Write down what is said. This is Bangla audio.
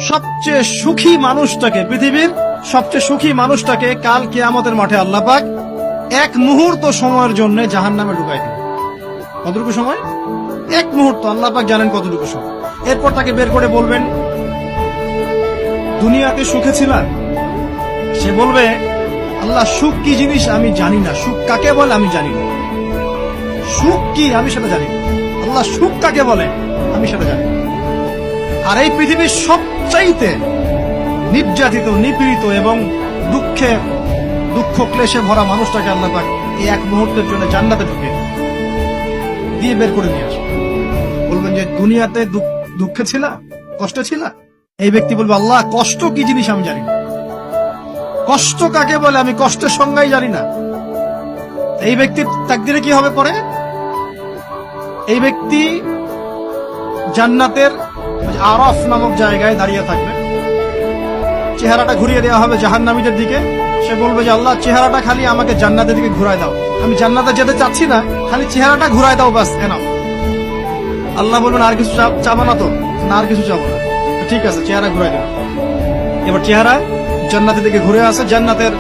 সবচেয়ে সুখী মানুষটাকে, পৃথিবীর সবচেয়ে সুখী মানুষটাকে কাল কিয়ামতের মাঠে আল্লাহ পাক এক মুহূর্ত সময়ের জন্য জাহান্নামে ঢুকাই দিবেন। কতটুকু সময়? এক মুহূর্ত। আল্লাহ পাক জানেন কতটুকু সময়। এরপর তাকে বের করে বলবেন, দুনিয়াতে সুখে ছিলাম? সে বলবে, আল্লাহ সুখ কি জিনিস আমি জানি না, সুখ কাকে বলে আমি জানি না, সুখ কি আমি সেটা জানি না। আল্লাহ সুখ কাকে বলে আমি সেটা জানি না। আর এই পৃথিবীর সবচাইতে নির্যাতিত, নিপীড়িত এবং দুঃখ ক্লেশে ভরা মানুষটাকে আল্লাহ পাক এই এক মুহূর্তের জন্য জান্নাতে ঢুকে দিয়ে বের করে নিয়ে আসে। বলবেন যে দুনিয়াতে দুঃখে ছিলা, কষ্টে ছিলা? এই ব্যক্তি বলবে, আল্লাহ কষ্ট কি জিনিস আমি জানি না, কষ্ট কাকে বলে আমি কষ্টের সংজ্ঞাই জানি না। এই ব্যক্তির তাকদিরে কি হবে পরে? এই ব্যক্তি জান্নাতের আরাফ নামক জায়গায় দাঁড়িয়ে থাকবে, চেহারাটা ঘুরিয়ে দেওয়া হবে জাহান্নামীদের দিকে। সে বলবে যে আল্লাহ চেহারাটা খালি আমাকে জান্নাতের দিকে ঘুরায় দাও, আমি জান্নাতে যেতে চাচ্ছি না, খালি চেহারাটা ঘুরায় দাও, বাস এনাফ। আল্লাহ বলবেন আর কিছু চাবো না তো? না, আর কিছু চাবো না। ঠিক আছে, চেহারা ঘুরাই দেবে। এবার চেহারা জান্নাতের দিকে ঘুরে আসে, জান্নাতের